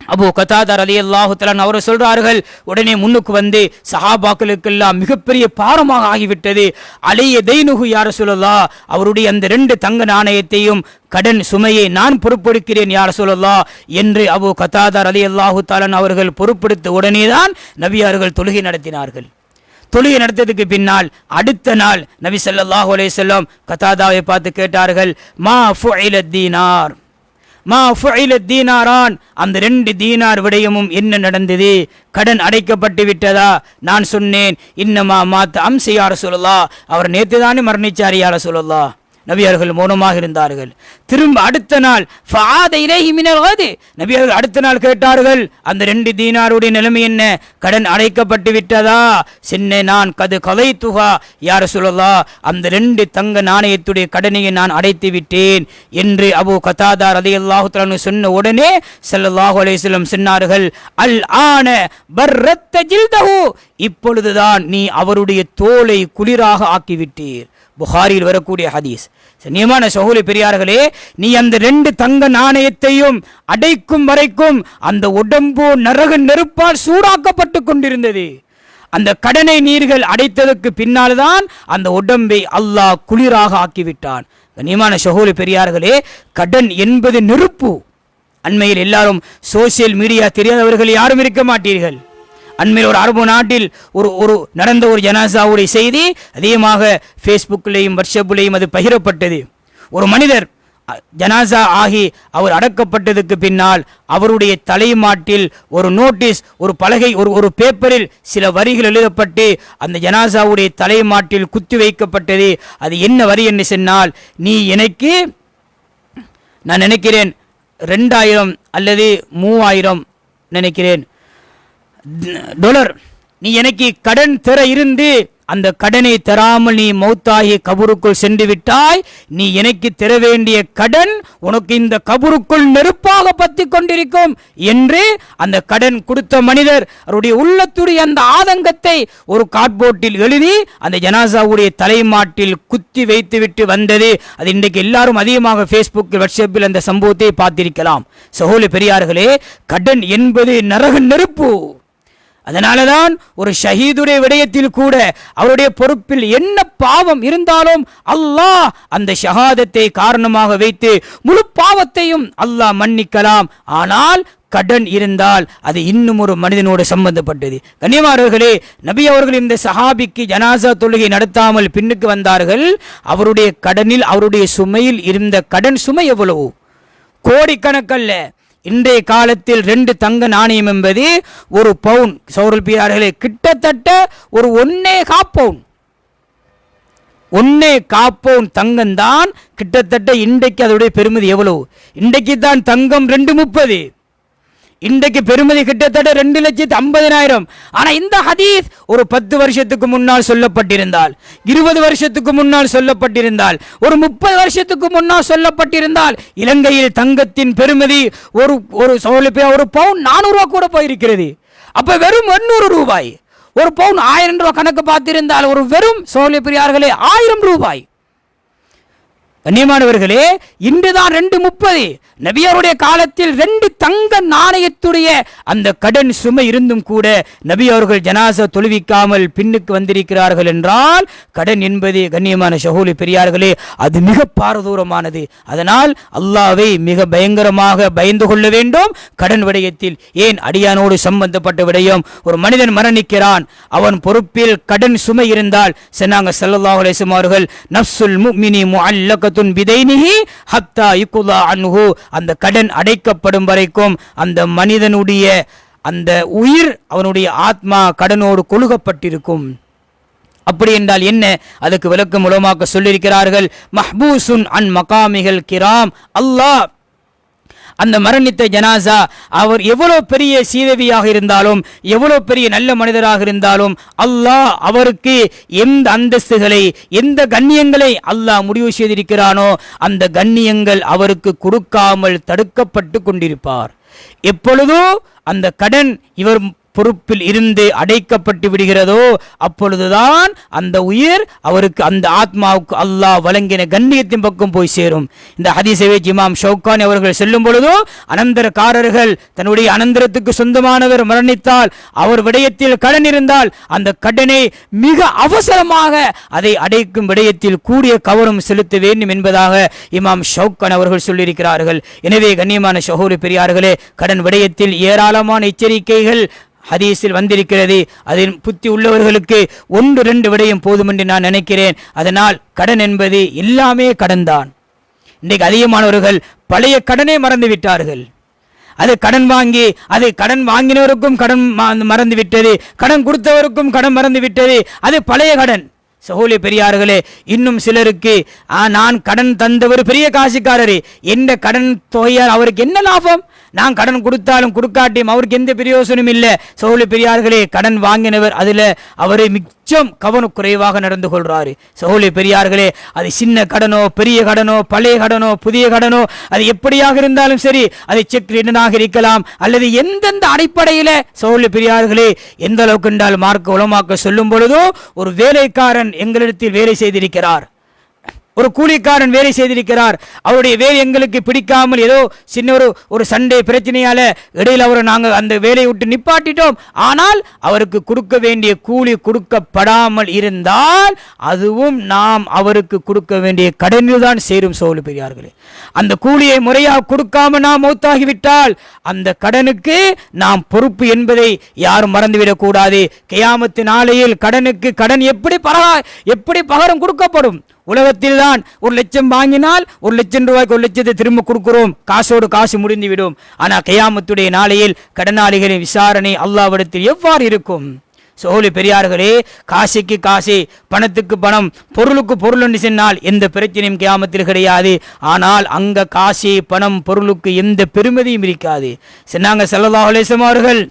அபூ கதாதா ரலியல்லாஹு தஆலா அவர் சொல்றார்கள், உடனே முன்னுக்கு வந்து சஹாபாக்களுக்கெல்லாம் மிகப்பெரிய பாரமாக ஆகிவிட்டது. அலைய தைனுஹு யா ரசூலல்லாஹ், அவருடைய அந்த 2 தங்க நாணயத்தையும் கடன் சுமையை நான் பொறுப்பெடுக்கிறேன் யா ரசூலல்லாஹ் என்று அபூ கதாதா ரலியல்லாஹு தஆலா அவர்கள் பொறுப்பெடுத்த உடனேதான் நபி அவர்கள் தொழுகை நடத்தினார்கள். தொழுகை நடத்ததுக்கு பின்னால் அடுத்த நாள் நபி ஸல்லல்லாஹு அலைஹி வஸல்லம் கதாதாவை பார்த்து கேட்டார்கள், மா ஃபுஇல தீனார், மா ஃபுஇல தீனாரான், அந்த 2 தீனார் விடயமும் என்ன நடந்தது? கடன் அடைக்கப்பட்டு விட்டதா? நான் சொன்னேன், இன்னமா மாத்த அம்சி யா ரசூலல்லாஹ், அவர் நேற்று தானே மரணிச்சார் யா ரசூலல்லாஹ். நபி அவர்கள் மௌனமாக இருந்தார்கள். திரும்ப அடுத்த நாள் நபி அவர்கள் அடுத்த நாள் கேட்டார்கள், அந்த 2 தீனாருடைய நிலைமை என்ன? கடன் அடைக்கப்பட்டு விட்டதா? சின்ன நான் கதை துகா யா ரசூலல்லாஹ், அந்த 2 தங்க நாணயத்துடைய கடனையை நான் அடைத்து விட்டேன் என்று அபூ கதாதா ரலியல்லாஹு தஆலா சொன்ன உடனே ஸல்லல்லாஹு அலைஹி வஸல்லம் சொன்னார்கள், அல் ஆன பர்ரத்த ஜில்தஹு, இப்பொழுதுதான் நீ அவருடைய தோலை குளிராக ஆக்கிவிட்டீர். புகாரியில் வரக்கூடிய ஹதீஸ். நியமான சகோதரி பெரியார்களே, நீ அந்த 2 தங்க நாணயத்தையும் அடைக்கும் வரைக்கும் அந்த உடம்பு நரக நெருப்பால் சூடாக்கப்பட்டு கொண்டிருந்தது. அந்த கடனை நீர்கள் அடைத்ததற்கு பின்னால்தான் அந்த உடம்பை அல்லாஹ் குளிராக ஆக்கிவிட்டான். நியமான சகோதரி பெரியார்களே, கடன் என்பது நெருப்பு. அண்மையில் எல்லாரும் சோசியல் மீடியா தெரியாதவர்கள் யாரும் இருக்க மாட்டீர்கள். அண்மையில் ஒரு அரபு நாட்டில் ஒரு நடந்த ஒரு ஜனாசாவுடைய செய்தி அதிகமாக ஃபேஸ்புக்கிலையும் வாட்ஸ்அப்லையும் அது பகிரப்பட்டது. ஒரு மனிதர் ஜனாசா ஆகி அவர் அடக்கப்பட்டதுக்கு பின்னால் அவருடைய தலைமாட்டில் ஒரு நோட்டீஸ், ஒரு பலகை, ஒரு பேப்பரில் சில வரிகள் எழுதப்பட்டு அந்த ஜனாசாவுடைய தலைமாட்டில் குத்தி வைக்கப்பட்டது. அது என்ன வரி என்று சொன்னால், நீ எனக்கு, நான் நினைக்கிறேன் 2000 அல்லது 3000 நினைக்கிறேன் $, நீ எனக்கு கடன் தர இருந்து அந்த கடனை தராமல் நீ மௌத்தாகி கபருக்குள் சென்று விட்டாய். நீ எனக்கு தர வேண்டிய கடன் உனக்கு இந்த கபருக்குள் நெருப்பாக பற்றி கொண்டிருக்கும் என்று அந்த கடன் கொடுத்த மனிதர் அவருடைய உள்ளத்துடைய அந்த ஆதங்கத்தை ஒரு கார்ட்போர்டில் எழுதி அந்த ஜனாசாவுடைய தலைமாட்டில் குத்தி வைத்துவிட்டு வந்தது. அது இன்றைக்கு எல்லாரும் அதிகமாக ஃபேஸ்புக்கில் வாட்ஸ்அப்பில் அந்த சம்பவத்தை பார்த்திருக்கலாம். சகோதரி பெரியார்களே, கடன் என்பது நரக நெருப்பு. அதனாலதான் ஒரு ஷஹீதுடைய விடயத்தில் கூட அவருடைய பொறுப்பில் என்ன பாவம் இருந்தாலும் அல்லாஹ் அந்த ஷஹாதத்தை காரணமாக வைத்து முழு பாவத்தையும் அல்லாஹ் மன்னிக்கலாம். ஆனால் கடன் இருந்தால் அது இன்னும் ஒரு மனிதனோடு சம்பந்தப்பட்டது. கண்ணியமானவர்களே, நபி அவர்கள் இந்த சஹாபிக்கு ஜனாசா தொழுகை நடத்தாமல் பின்னுக்கு வந்தார்கள். அவருடைய கடனில், அவருடைய சுமையில் இருந்த கடன் சுமை எவ்வளவு? கோடிக்கணக்கல்ல. இன்றைய காலத்தில் 2 தங்க நாணயம் என்பது ஒரு பவுன், சௌரல்பியார்களே, கிட்டத்தட்ட ஒரு 1.25 பவுன், 1.25 பவுன் தங்கம்தான். கிட்டத்தட்ட இன்றைக்கு அதோடைய பெருமதி எவ்வளவு? இன்றைக்கு தான் தங்கம் 2.30. இன்றைக்கு பெருமதி கிட்டத்தட்ட 2,50,000. ஆனா இந்த ஹதீஸ் ஒரு 10 வருஷத்துக்கு முன்னால் சொல்லப்பட்டிருந்தால், 20 வருஷத்துக்கு முன்னால் சொல்லப்பட்டிருந்தால், ஒரு 30 வருஷத்துக்கு முன்னால் சொல்லப்பட்டிருந்தால், இலங்கையில் தங்கத்தின் பெருமதி ஒரு பவுன் 400 ரூபாய் கூட போயிருக்கிறது. அப்ப வெறும் 800 ரூபாய். ஒரு பவுன் 1000 ரூபாய் கணக்கு பார்த்திருந்தால் ஒரு வெறும் சோழ பெரியார்களே 1000 ரூபாய். கண்ணியமானவர்களே, இன்றுதான் 230. நபியாருடைய காலத்தில் 2 தங்க நாணயத்துடைய அந்த கடன் சுமை இருந்தும் கூட நபி அவர்கள் ஜனாசா தொழுவிக்காமல் பின்னுக்கு வந்திருக்கிறார்கள் என்றால் கடன் என்பது கண்ணியமான சகோதரி பெரியார்களே அது மிக பாரதூரமானது. அதனால் அல்லாஹ்வை மிக பயங்கரமாக பயந்து கொள்ள வேண்டும். கடன் விடயத்தில் ஏன் அடியானோடு சம்பந்தப்பட்ட விடயம், ஒரு மனிதன் மரணிக்கிறான், அவன் பொறுப்பில் கடன் சுமை இருந்தால் சொன்னாங்க ஸல்லல்லாஹு அலைஹி வஸல்லம் அவர்கள், நஃப்ஸுல் முஃமினி முஅல்லகத்துன் பிதைனிஹி ஹத்தா யுக்லா அன்ஹு, அந்த கடன் அடைக்கப்படும் வரைக்கும் அந்த மனிதனுடைய அந்த உயிர், அவனுடைய ஆத்மா கடனோடு கொழுகப்பட்டிருக்கும். அப்படி என்றால் என்ன? அதுக்கு விளக்கம் உலமாக்க சொல்லியிருக்கிறார்கள், மஹ்பூசுன் அன் மகாமிகள் கிராம். அல்லாஹ் அந்த மரணித்த ஜனாசா அவர் எவ்வளவு பெரிய சீதவியாக இருந்தாலும், எவ்வளவு பெரிய நல்ல மனிதராக இருந்தாலும், அல்லாஹ் அவருக்கு எந்த அந்தஸ்துகளை, எந்த கண்ணியங்களை அல்லாஹ் முடிவு செய்திருக்கிறானோ அந்த கண்ணியங்கள் அவருக்கு கொடுக்காமல் தடுக்கப்பட்டு கொண்டிருப்பார். எப்பொழுதோ அந்த கடன் இவர் பொறுப்பில் இருந்து அடைக்கப்பட்டு விடுகிறதோ அப்பொழுதுதான் அந்த உயிர் அவருக்கு, அந்த ஆத்மாவுக்கு அல்லாஹ் வழங்கின கண்ணியத்தின் பக்கம் போய் சேரும். இந்த ஹதீஸை இமாம் ஷௌகானி அவர்கள் சொல்லும் பொழுதோ, அனந்தரக்காரர்கள் தன்னுடைய அனந்தரத்துக்கு சொந்தமானவர் மரணித்தால், அவர் விடயத்தில் கடன் இருந்தால் அந்த கடனை மிக அவசரமாக அதை அடைக்கும் விடயத்தில் கூடிய கவனம் செலுத்த வேண்டும் என்பதாக இமாம் ஷௌகானி அவர்கள் சொல்லியிருக்கிறார்கள். எனவே கண்ணியமான சகோதரி பெரியார்களே, கடன் விடயத்தில் ஏராளமான எச்சரிக்கைகள் ஹதீஸில் வந்திருக்கிறது. அதில் புத்தி உள்ளவர்களுக்கு 1-2 விடயம் போதும் என்று நான் நினைக்கிறேன். அதனால் கடன் என்பது எல்லாமே கடன் தான். இன்றைக்கு அதிகமானவர்கள் பழைய கடனை மறந்து விட்டார்கள். அது கடன் வாங்கி, அது கடன் வாங்கினவருக்கும் கடன் மறந்து விட்டது, கடன் கொடுத்தவருக்கும் கடன் மறந்து விட்டது, அது பழைய கடன். சகோதரி பெரியார்களே, இன்னும் சிலருக்கு நான் கடன் தந்தவர் பெரிய காசுக்காரரே, எந்த கடன் தொகையால் அவருக்கு என்ன லாபம், நான் கடன் கொடுத்தாலும் கொடுக்காட்டியும் அவருக்கு எந்த பிரயோசனம் இல்லை. சகோதரி பெரியார்களே, கடன் வாங்கினவர் அதில் அவரை மிச்சம் கவனக்குறைவாக நடந்து கொள்றாரு. சகோதரி பெரியார்களே, அது சின்ன கடனோ பெரிய கடனோ பழைய கடனோ புதிய கடனோ அது எப்படியாக இருந்தாலும் சரி, அது செக் ரிட்டனாக இருக்கலாம் அல்லது எந்தெந்த அடிப்படையில், சகோதரி பெரியார்களே, எந்த அளவுக்கு என்றால் மார்க்க உலமாக்க சொல்லும் பொழுதோ, ஒரு வேலைக்காரன் எங்களிடத்தில் வேலை செய்திருக்கிறார், ஒரு கூலிக்காரன் வேலை செய்திருக்கிறார், அவருடைய வேலை எங்களுக்கு பிடிக்காமல் ஏதோ சின்ன ஒரு சண்டை பிரச்சனையால இடையில் அவரை நாங்கள் அந்த வேலையை விட்டு நிப்பாட்டிட்டோம். ஆனால் அவருக்கு கொடுக்க வேண்டிய கூலி கொடுக்கப்படாமல் இருந்தால் அதுவும் நாம் அவருக்கு கொடுக்க வேண்டிய கடனில் தான் சேரும். சோழ பெரியார்களே, அந்த கூலியை முறையாக கொடுக்காம நாம் மௌத்தாகிவிட்டால் அந்த கடனுக்கு நாம் பொறுப்பு என்பதை யாரும் மறந்துவிடக் கூடாது. கியாமத்து நாளையில் கடனுக்கு கடன் எப்படி பகரம் கொடுக்கப்படும்? உலகத்தில் தான் 1,00,000 வாங்கினால் 1,00,000 ரூபாய்க்கு 1,00,000 திரும்ப கொடுக்கிறோம், காசோடு காசு முடிந்துவிடும். ஆனால் கியாமத்துடைய நாளையில் கடனாளிகளின் விசாரணை அல்லாஹ்விடத்தில் எவ்வாறு இருக்கும்? சகோதரி பெரியார்களே, காசுக்கு காசு, பணத்துக்கு பணம், பொருளுக்கு பொருள் என்று சொன்னால் எந்த பிரச்சனையும் கியாமத்தில் கிடையாது. ஆனால் அங்க காசு பணம் பொருளுக்கு எந்த பெருமதியும் இருக்காது. சொன்னாங்க ஸல்லல்லாஹு அலைஹி வஸல்லம் அவர்கள்,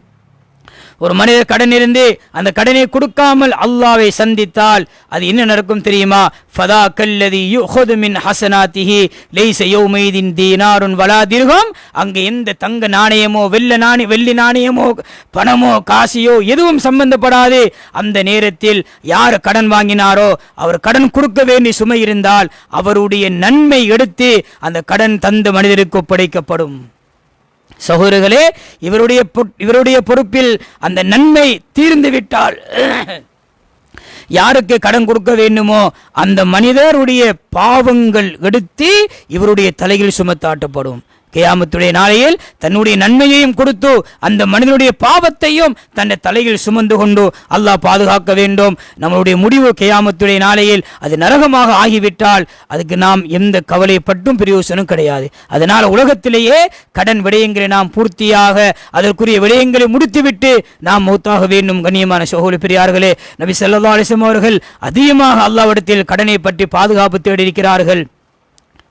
ஒரு மனிதர் கடன் இருந்து அந்த கடனை கொடுக்காமல் அல்லாஹ்வை சந்தித்தால் அது என்ன நடக்கும் தெரியுமா? ஃபதா கல்லதி யுஹது மின் ஹஸனாத்திஹி லைஸ யௌமைதின் தீனாருன் வலா திர்ஹம். அங்கே எந்த தங்க நாணயமோ வெள்ளி நாணயமோ பணமோ காசியோ எதுவும் சம்பந்தப்படாது. அந்த நேரத்தில் யார் கடன் வாங்கினாரோ அவர் கடன் கொடுக்க வேண்டிய சுமை இருந்தால் அவருடைய நன்மை எடுத்து அந்த கடன் தந்த மனிதருக்கு ஒப்படைக்கப்படும். சகோதரர்களே, இவருடைய பொறுப்பில் அந்த நன்மை தீர்ந்து விட்டால் யாருக்கு கடன் கொடுக்க வேண்டுமோ அந்த மனிதருடைய பாவங்கள் எடுத்து இவருடைய தலையில் சுமத்தாட்டப்படும். கியாமத்துடைய நாளையில் தன்னுடைய நன்மையையும் கொடுத்து அந்த மனிதனுடைய பாவத்தையும் தன் தலையில் சுமந்து கொண்டு அல்லாஹ் பாதுகாக்க வேண்டும். நம்மளுடைய முடிவு கியாமத்துடைய நாளையில் அது நரகமாக ஆகிவிட்டால் அதுக்கு நாம் எந்த கவலைப்பட்டும் பிரயோசனம் கிடையாது. அதனால் உலகத்திலேயே கடன் விடயங்களை நாம் பூர்த்தியாக அதற்குரிய விடயங்களை முடித்துவிட்டு நாம் மௌத்தாக வேண்டும். கண்ணியமான சகோதரி பெரியார்களே, நபி ஸல்லல்லாஹு அலைஹி வஸல்லம் அவர்கள் அதிகமாக அல்லாஹ்விடத்தில் கடனை பற்றி பாதுகாப்பு தேடி இருக்கிறார்கள்.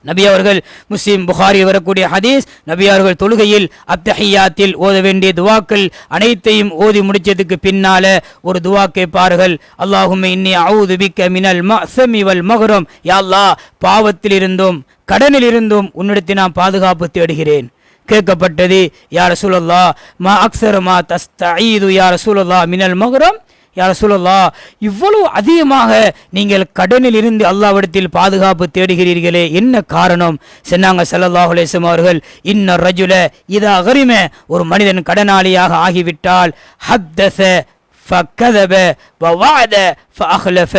நபி அவர்கள் முஸ்லிம் புகாரி வரக்கூடிய ஹதீஸ், நபி அவர்கள் தொழுகையில் அத்தஹியாத்தில் ஓத வேண்டிய துவாக்கள் அனைத்தையும் ஓதி முடிச்சதுக்கு பின்னால ஒரு துவா கேட்பார்கள். அல்லாஹும்ம இன்னி அஊது பிக்க மினல் மஅஸமி வல் மக்ரம். யா அல்லாஹ், பாவத்தில் இருந்தும் கடனில் இருந்தும் உன்னிடத்தில் நான் பாதுகாப்பு தேடுகிறேன். கேட்கப்பட்டது, யா ரசூலல்லாஹ் மா அக்ஸர மா தஸ்தஈது யா ரசூலல்லாஹ் மினல் மக்ரம். யா ரசூலல்லாஹ், இவ்வளவு அதிகமாக நீங்கள் கடனில் இருந்து அல்லாஹ்விடத்தில் பாதுகாப்பு தேடுகிறீர்களே, என்ன காரணம்? சொன்னாங்க ஸல்லல்லாஹு அலைஹி வஸல்லம் அவர்கள், இன்ன ரஜுல இதா கரிம, ஒரு மனிதன் கடனாளியாக ஆகிவிட்டால், ஹத்தஸ ஃபகதப வவஅத ஃபஅஹ்லஃப,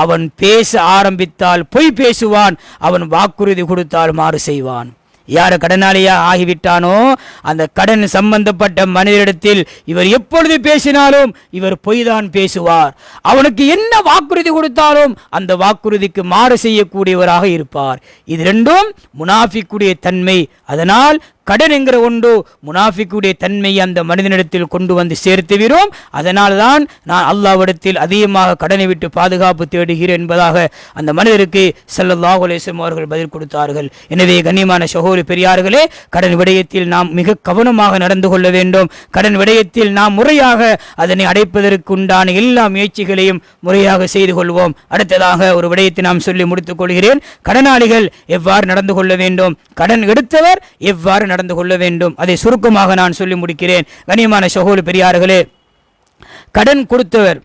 அவன் பேச ஆரம்பித்தால் பொய் பேசுவான், அவன் வாக்குறுதி கொடுத்தால் மாறு செய்வான். யார் கடனாளியா ஆகிவிட்டானோ அந்த கடன் சம்பந்தப்பட்ட மனிதரிடத்தில் இவர் எப்பொழுது பேசினாலும் இவர் பொய் தான் பேசுவார். அவனுக்கு என்ன வாக்குறுதி கொடுத்தாலும் அந்த வாக்குறுதிக்கு மாறு செய்யக்கூடியவராக இருப்பார். இது ரெண்டும் முனாஃபிக்குடைய தன்மை. அதனால் கடன் என்கிற ஒன்று முனாஃபிக்குடைய தன்மையை அந்த மனிதனிடத்தில் கொண்டு வந்து சேர்த்துவிடும். அதனால் தான் நான் அல்லாஹ்விடத்தில் அதிகமாக கடனை விட்டு பாதுகாப்பு தேடுகிறேன் என்பதாக அந்த மனிதருக்கு ஸல்லல்லாஹு அலைஹி வஸல்லம் அவர்கள் பதில் கொடுத்தார்கள். எனவே கண்ணியமான சகோதரி பெரியார்களே, கடன் விடயத்தில் நாம் மிக கவனமாக நடந்து கொள்ள வேண்டும். கடன் விடயத்தில் நாம் முறையாக அதனை அடைப்பதற்கு உண்டான எல்லா முயற்சிகளையும் முறையாக செய்து கொள்வோம். அடுத்ததாக ஒரு விடயத்தை நாம் சொல்லி முடித்துக் கொள்கிறேன். கடனாளிகள் எவ்வாறு நடந்து கொள்ள வேண்டும், கடன் எடுத்தவர் எவ்வாறு நடந்து கொள்ள வேண்டும், அதை சுருக்கமாக நான் சொல்லி முடிக்கிறேன். கண்ணியமான சகோதரி பெரியார்களே, கடன் கொடுத்தவர்,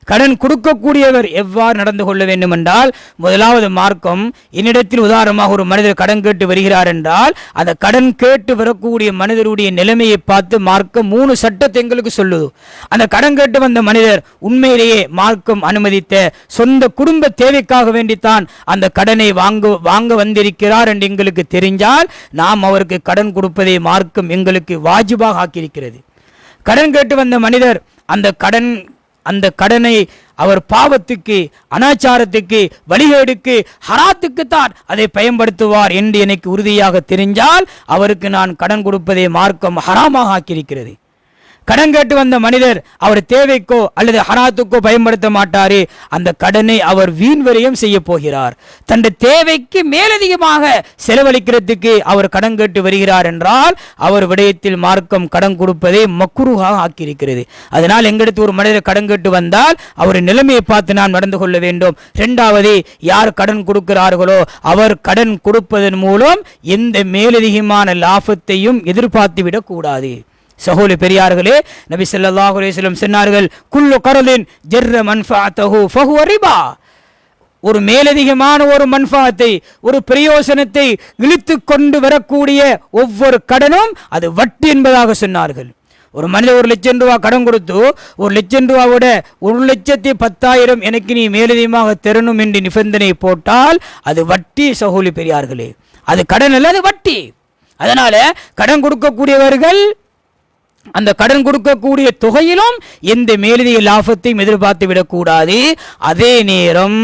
கடன் கொடுக்கக்கூடியவர் எவ்வாறு நடந்து கொள்ள வேண்டும் என்றால், முதலாவது மார்க்கம், என்னிடத்தில் உதாரணமாக ஒரு மனிதர் கடன் கேட்டு வருகிறார் என்றால், அந்த கடன் கேட்டு வரக்கூடிய மனிதருடைய நிலைமையை பார்த்து மார்க்கம் 3 சட்டத்தை எங்களுக்கு சொல்லுது. அந்த கடன் கேட்டு வந்த மனிதர் உண்மையிலேயே மார்க்கம் அனுமதித்த சொந்த குடும்ப தேவைக்காக வேண்டித்தான் அந்த கடனை வாங்க வந்திருக்கிறார் என்று எங்களுக்கு தெரிஞ்சால், நாம் அவருக்கு கடன் கொடுப்பதை மார்க்கம் எங்களுக்கு வாஜிபாக ஆக்கியிருக்கிறது. கடன் கேட்டு வந்த மனிதர் அந்த கடனை அவர் பாவத்துக்கு, அனாச்சாரத்துக்கு, வழிகேடுக்கு, ஹராத்துக்குத்தான் அதை பயன்படுத்துவார் என்று எனக்கு உறுதியாக தெரிஞ்சால் அவருக்கு நான் கடன் கொடுப்பதை மார்க்கம் ஹராமாக ஆக்கியிருக்கிறது. கடன் கேட்டு வந்த மனிதர் அவர் தேவைக்கோ அல்லது ஹராத்துக்கோ பயன்படுத்த மாட்டாரே, அந்த கடனை அவர் வீண்வரையும் செய்ய போகிறார். தன்னுடைய தேவைக்கு மேலதிகமாக செலவழிக்கிறதுக்கு அவர் கடன் கேட்டு வருகிறார் என்றால் அவர் விடயத்தில் மார்க்கம் கடன் கொடுப்பதை மக்ரூஹாக ஆக்கியிருக்கிறது. அதனால் எங்களுக்கு ஒரு மனிதர் கடன் கேட்டு வந்தால் அவர் நிலைமையை பார்த்து நாம் நடந்து கொள்ள வேண்டும். இரண்டாவது, யார் கடன் கொடுக்கிறார்களோ அவர் கடன் கொடுப்பதன் மூலம் எந்த மேலதிகமான லாபத்தையும் எதிர்பார்த்து விடக்கூடாது. சகோதரி பெரியார்களே, நபி ஸல்லல்லாஹு அலைஹி வஸல்லம் சொன்னார்கள், குல்லு கரலின் ஜர்ர மன்ஃபஅத்தஹு ஃபஹுவ ரிபா. ஒரு மேலதிகமான ஒரு மன்ஃபஅத்தை, ஒரு பிரயோசனத்தை இழுத்து கொண்டு வரக்கூடிய ஒவ்வொரு கடனும் அது வட்டி என்பதாக சொன்னார்கள். ஒரு மனிதர் 1 லட்சம் ரூபாய் கடன் கொடுத்து 1 லட்சம் ரூபாவோட 1,10,000 எனக்கு நீ மேலதிகமாக தரணும் என்று நிபந்தனை போட்டால் அது வட்டி. சகோதரி பெரியார்களே, அது கடன் அல்ல, அது வட்டி. அதனால கடன் கொடுக்கக்கூடியவர்கள் அந்த கடன் கொடுக்கக்கூடிய தொகையிலும் எந்த மேலதிக லாபத்தையும் எதிர்பார்த்து விடக்கூடாது. அதே நேரம்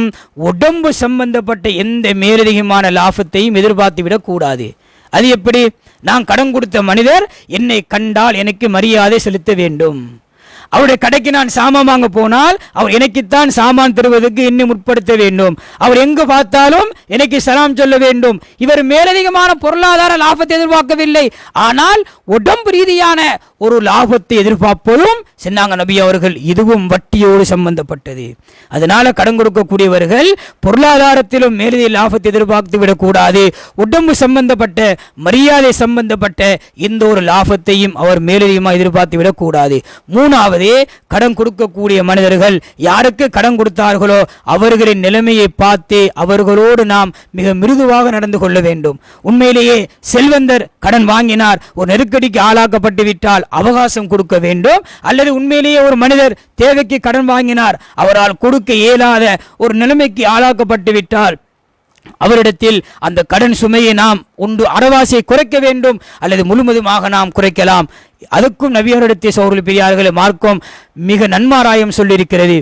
உடம்பு சம்பந்தப்பட்ட எந்த மேலதிகமான லாபத்தையும் எதிர்பார்த்து விடக்கூடாது. அது எப்படி? நான் கடன் கொடுத்த மனிதர் என்னை கண்டால் எனக்கு மரியாதை செலுத்த வேண்டும். அவருடைய கடைக்கு நான் சாமான் வாங்க போனால் அவர் எனக்குத்தான் சாமான் தருவதற்கு என்னை முற்படுத்த வேண்டும். அவர் எங்கு பார்த்தாலும் எனக்கு சலாம் சொல்ல வேண்டும். இவர் மேலதிகமான பொருளாதார லாபத்தை எதிர்பார்க்கவில்லை, ஆனால் உடம்பு ரீதியான ஒரு லாபத்தை எதிர்பார்ப்பதும் சொன்னாங்க நபி அவர்கள், இதுவும் வட்டியோடு சம்பந்தப்பட்டது. அதனால கடன் கொடுக்கக்கூடியவர்கள் பொருளாதாரத்திலும் மேலதிக லாபத்தை எதிர்பார்த்து விடக்கூடாது. உடம்பு சம்பந்தப்பட்ட, மரியாதை சம்பந்தப்பட்ட எந்த ஒரு லாபத்தையும் அவர் மேலதிகமாக எதிர்பார்த்து விடக்கூடாது. மூணாவது, கடன் கொடுக்கக்கூடிய மனிதர்கள் யாருக்கு கடன் கொடுத்தார்களோ அவர்களின் நிலைமையை பார்த்து அவர்களோடு நாம் மிக மிருதுவாக நடந்து கொள்ள வேண்டும். உண்மையிலேயே செல்வந்தர் கடன் வாங்கினார், ஒரு நெருக்கடிக்கு ஆளாக்கப்பட்டு விட்டால் அவகாசம் கொடுக்க வேண்டும். அல்லது உண்மையிலேயே ஒரு மனிதர் தேவைக்கு கடன் வாங்கினார், அவரால் கொடுக்க இயலாத ஒரு நிலைமைக்கு ஆளாக்கப்பட்டு விட்டால் அவரிடத்தில் அந்த கடன் சுமையை நாம் ஒன்று அறவாசியை குறைக்க வேண்டும், அல்லது முழுவதுமாக நாம் குறைக்கலாம். அதுக்கும் நபியரிடத்தில் சகோதரர்களே பெரியார்களே மார்க்கம் மிக நன்மாராயம் சொல்லியிருக்கிறது.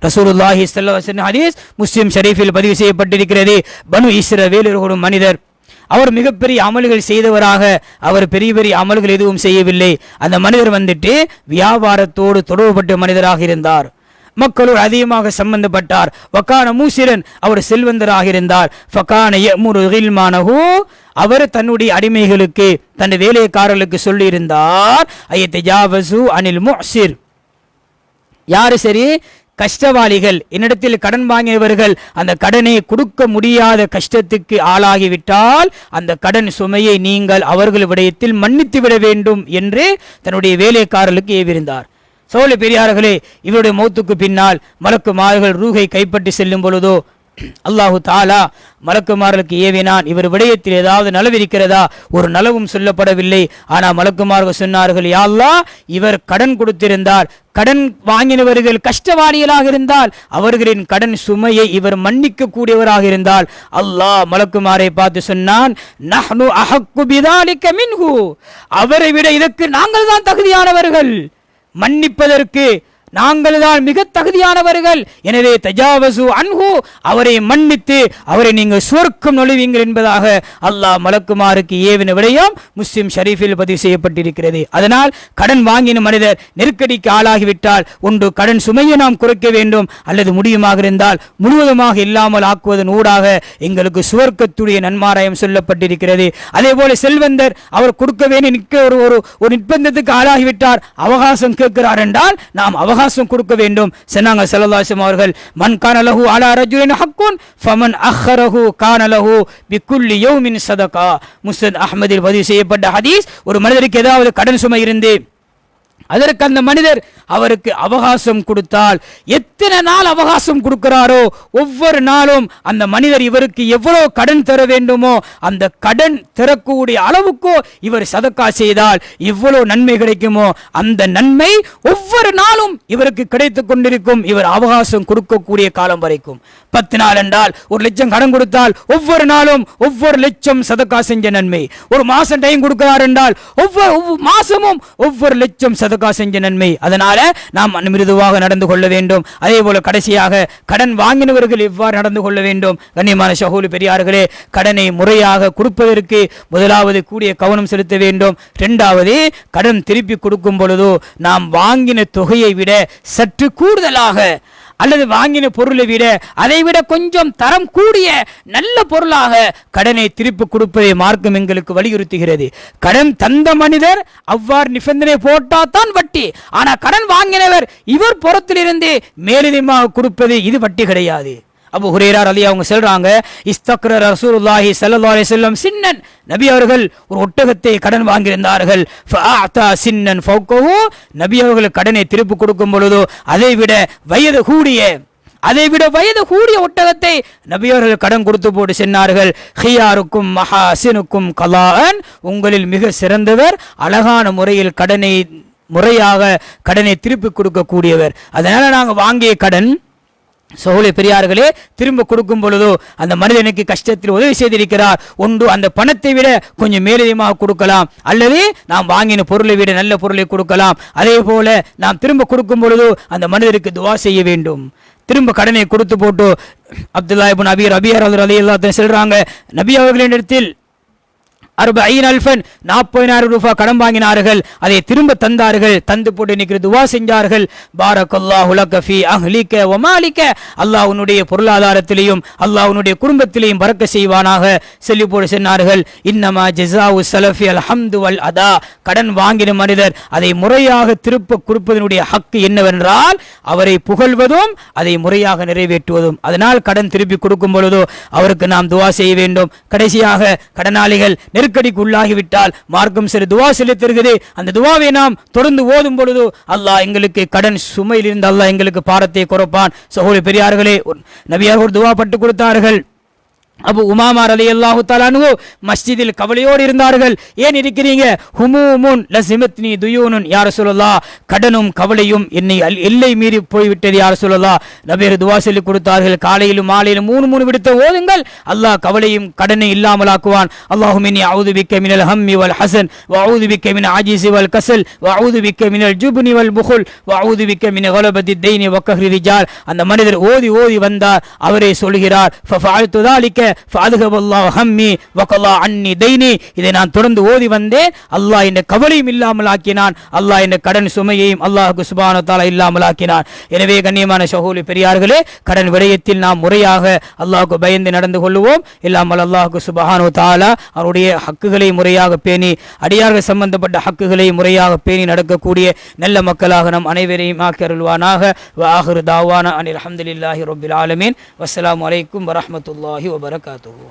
ரசூலுல்லாஹி ஸல்லல்லாஹு அலைஹி வஸல்லம் ஹதீஸ் முஸ்லிம் ஷரீஃபில் பதிவு செய்யப்பட்டிருக்கிறது. பனு இஸ்ரவேல் ஒரு மனிதர், அவர் மிகப்பெரிய அமல்கள் செய்தவராக, அவர் பெரிய பெரிய அமல்கள் எதுவும் செய்யவில்லை. அந்த மனிதர் வந்துட்டு வியாபாரத்தோடு தொடர்புபட்ட மனிதராக இருந்தார். மக்களோடு அதிகமாக சம்பந்தப்பட்டார். வக்கான மூசிரன், அவர் செல்வந்தராக இருந்தார். ஃபகான யமுரு கில்மானஹு, அவர் தன்னுடைய அடிமைகளுக்கு தன்னுடைய வேலைக்காரர்களுக்கு சொல்லியிருந்தார், ஐயத்தஜாவசு அனில் முஹ்சிர், யாரு சரி கஷ்டவாளிகள், என்னிடத்தில் கடன் வாங்கியவர்கள் அந்த கடனை கொடுக்க முடியாத கஷ்டத்துக்கு ஆளாகிவிட்டால் அந்த கடன் சுமையை நீங்கள் அவர்கள் விடயத்தில் மன்னித்து விட வேண்டும் என்று தன்னுடைய வேலைக்காரர்களுக்கு ஏவிருந்தார். சோழ பெரியார்களே, இவருடைய மௌத்துக்கு பின்னால் மலக்குமார்கள் ரூஹை கைப்பற்றி செல்லும் பொழுதோ அல்லாஹு தாலா மலக்குமார்களுக்கு ஏவினான், இவர் விடயத்தில் ஏதாவது நலவிருக்கிறதா? ஒரு நலவும் சொல்லப்படவில்லை. ஆனால் மலக்குமார்கள் சொன்னார்கள், யா அல்லாஹ், இவர் கடன் கொடுத்திருந்தால், கடன் வாங்கினவர்கள் கஷ்டவாளிகளாக இருந்தால், அவர்களின் கடன் சுமையை இவர் மன்னிக்க கூடியவராக இருந்தால், அல்லாஹ் மலக்குமாரை பார்த்து சொன்னான், நஹ்னு அஹக்கு பிதாலிக மின்ஹு, அவரை விட இதற்கு நாங்கள் தான் தகுதியானவர்கள், மன்னிப்பதற்கு நாங்கள் தான் மிக தகுதியானவர்கள். எனவே தஜாவசு அன்ஹு, அவரை மன்னித்து அவரை நீங்கள் சுவர்க்கம் நுழைவீங்கள் என்பதாக அல்லாஹ் மலக்குமாருக்கு ஏவின விடயம் முஸ்லிம் ஷரீஃபில் பதிவு செய்யப்பட்டிருக்கிறது. அதனால் கடன் வாங்கின மனிதர் நெருக்கடிக்கு ஆளாகிவிட்டால் ஒன்று கடன் சுமையை நாம் குறைக்க வேண்டும், அல்லது முடியுமாக இருந்தால் முழுவதுமாக இல்லாமல் ஆக்குவதன் ஊடாக எங்களுக்கு சுவர்க்கத்துடைய நன்மாராயம் சொல்லப்பட்டிருக்கிறது. அதே போல செல்வந்தர் அவர் கொடுக்க வேண்டிய ஒரு நிர்பந்தத்துக்கு ஆளாகிவிட்டார், அவகாசம் கேட்கிறார் என்றால் நாம் அவகாசம் கொடுக்க வேண்டும். சொன்னாங்க ஸல்லல்லாஹு அலைஹி வஸல்லம் அவர்கள், மன் கான லஹு அலா ரஜுலின் ஹக்குன் ஃபமன் அஹ்ரஹு கான லஹு பிகுல்லி யௌமின் ஸதகா. முஸ்னத் அஹ்மதில் பதிவு செய்யப்பட்ட ஹதீஸ். ஒரு மனிதருக்கு ஏதாவது கடன் சுமை இருந்து அதற்கு அந்த மனிதர் அவருக்கு அவகாசம் கொடுத்தால், எத்தனை நாள் அவகாசம் கொடுக்கிறாரோ ஒவ்வொரு நாளும் அந்த மனிதர் இவருக்கு எவ்வளவு கடன் தர வேண்டுமோ அந்த கடன் தரக்கூடிய அளவுக்கோ இவர் சதக்கா செய்தால் எவ்வளவு நன்மை கிடைக்குமோ அந்த நன்மை ஒவ்வொரு நாளும் இவருக்கு கிடைத்துக் கொண்டிருக்கும், இவர் அவகாசம் கொடுக்கக்கூடிய காலம் வரைக்கும். 10 நாள் என்றால் 1 லட்சம் கடன் கொடுத்தால் ஒவ்வொரு நாளும் ஒவ்வொரு லட்சம் சதக்கா செஞ்ச நன்மை. ஒரு மாசம் டைம் கொடுக்கிறார் என்றால் ஒவ்வொரு மாசமும் ஒவ்வொரு லட்சம் சதக்கா செஞ்ச நன்மை. அதனால நாம் மிருதுவாக நடந்து கொள்ள வேண்டும். அதே போல கடைசியாக கடன் வாங்கினவர்கள் எவ்வாறு நடந்து கொள்ள வேண்டும்? கண்ணியமான சகோதரி பெரியார்களே, கடனை முறையாக கொடுப்பதற்கு முதலாவது கூடிய கவனம் செலுத்த வேண்டும். இரண்டாவது, கடன் திருப்பி கொடுக்கும் பொழுதோ நாம் வாங்கின தொகையை விட சற்று கூடுதலாக அல்லது வாங்கின பொருளை விட அதை விட கொஞ்சம் தரம் கூடிய நல்ல பொருளாக கடனை திருப்பி கொடுப்பதை மார்க்கம் எங்களுக்கு வலியுறுத்துகிறது. கடன் தந்த மனிதர் அவ்வாறு நிபந்தனை போட்டாதான் வட்டி. ஆனா கடன் வாங்கினவர் இவர் புறத்திலிருந்து மேலதிகமாக கொடுப்பது இது வட்டி கிடையாது. அபூ ஹுரைரா ரலியல்லாஹு அவங்க சொல்றாங்க, இஸ்தக்ர ரசூலுல்லாஹி ஸல்லல்லாஹு அலைஹி வஸல்லம் சின்னன், நபி அவர்கள் ஒரு ஒட்டகத்தை கடன் வாங்கியிருந்தார்கள். ஃபஅதா சின்னன் ஃபௌகஹு, நபி அவர்கள் கடனை திருப்பி கொடுக்கும் பொழுது அதை விட வயது கூடிய ஒட்டகத்தை நபி அவர்கள் கடன் கொடுத்து போட்டு சொன்னார்கள், ஹியாருக்கும் மஹாசினுக்கும் கலாஅன், உங்களில் மிக சிறந்தவர் அழகான முறையில் முறையாக கடனை திருப்பி கொடுக்க கூடியவர். அதனால நாங்கள் வாங்கிய கடன் சகோதர பெரியார்களே திரும்ப கொடுக்கும் பொழுதோ அந்த மனிதனுக்கு கஷ்டத்தில் உதவி செய்திருக்கிறார், ஒன்று அந்த பணத்தை விட கொஞ்சம் மேலதிகமாக கொடுக்கலாம், அல்லது நாம் வாங்கின பொருளை விட நல்ல பொருளை கொடுக்கலாம். அதே போல நாம் திரும்ப கொடுக்கும் பொழுதோ அந்த மனிதருக்கு துவா செய்ய வேண்டும். திரும்ப கடனை கொடுத்து போட்டு அப்துல்லா இப்னு அபீ ரபியா ரலியல்லாஹு அன்ஹு சொல்றாங்க, நபி அவர்களிடத்தில் 40,000 ரூபாய் கடன் வாங்கினார்கள், அதை திரும்ப தந்தார்கள். தந்து போட்டு நிற்கிற துவா செஞ்சார்கள், பாரக்கல்லாஹு லக ஃபீ அஹ்லிக வ மாலிக, அல்லாஹ் உன்னுடைய பொருளாதாரத்திலேயும் அல்லாஹ் உன்னுடைய குடும்பத்திலேயும் பரக்க செய்வானாக சொல்லி போட்டு சொன்னார்கள். இன்னமா ஜஸாஉ ஸலஃபி அல்ஹம்து வல் அதா, கடன் வாங்கின மனிதர் அதை முறையாக திருப்ப கொடுப்பதனுடைய ஹக்கு என்னவென்றால் அவரை புகழ்வதும் அதை முறையாக நிறைவேற்றுவதும். அதனால் கடன் திருப்பி கொடுக்கும் பொழுதோ அவருக்கு நாம் துவா செய்ய வேண்டும். கடைசியாக கடனாளிகள் நெருக்கடிக்கு உள்ளாகிவிட்டால் மார்க்கம் சிறு துவா சொல்லி தருகிறது. அந்த துவாவை நாம் தொடர்ந்து ஓதும் பொழுது அல்லாஹ் எங்களுக்கு கடன் சுமையில் இருந்து அல்லாஹ் எங்களுக்கு பாரத்தை குறைப்பான். சகோதர பெரியார்களே, நபியார் ஒரு துவா பட்டு கொடுத்தார்கள். அபு உமாமா ரலியல்லாஹு தஆலா அன்ஹு மஸ்ஜிதில் கவலையோடு இருந்தார்கள். ஏன் இருக்கிறீங்க? ஹுமூமுன் லஸிமத்னி துயூனுன் யா ரசூலல்லாஹ், கடனும் கவலையும் என்னை எல்லை மீறி போய்விட்டது யா ரசூலல்லாஹ். நபியர் துஆ சொல்லி கொடுத்தார்கள், காலையிலும் மாலையிலும் 3 விடுத்த ஓதுங்கள், அல்லாஹ் கவலையும் கடனை இல்லாமலாக்குவான். அல்லாஹும்ம இன்னி அஊது பிக்க மினல் ஹம்மி வல் ஹஸன் வ அஊது பிக்க மின் அஜிஸி வல் கஸல் வ அஊது பிக்க மினல் ஜுப்னி வல் புகுல் வ அஊது பிக்க மின் கலபதி தைனி வ கஹ்ரி ரிஜால். அந்த மனிதர் ஓதி வந்தார். அவரே சொல்கிறார், ஃபஃஅல்து ذلك ஃபஅதுஹபல்லாஹு ஹம்மி வகலா அன்னி தைனி. இதை நான் தொடர்ந்து ஓதி வந்தேன். அல்லாஹ் என்ற கவலையும் இல்லாமல் ஆக்கினான். அல்லாஹ் என்ற கடன் சுமையையும் அல்லாஹ்வுக்கு சுப்ஹானஹு வ தஆலா இல்லாமல் ஆக்கினான். எனவே கண்ணியமான சகோதரி பெரியார்களே, கடன் விடயத்தில் நாம் முறையாக அல்லாஹ்வுக்கு பயந்து நடந்து கொள்வோம். இல்லாமல் அல்லாஹ்வுக்கு சுப்ஹானஹு வ தஆலா அவருடைய ஹக்குகளை முறையாக பேணி, அடியார்கள் சம்பந்தப்பட்ட ஹக்குகளை முறையாக பேணி நடக்கக்கூடிய நல்ல மக்களாக நம் அனைவரையும் ஆக்கி அருள்வானாக. வ ஆகிரு தாவானா அனில் ஹம்துலில்லாஹி ரப்பில் ஆலமீன். வஸ்ஸலாமு அலைக்கும் வரஹ்மத்துல்லாஹி வபரகாத்துஹு.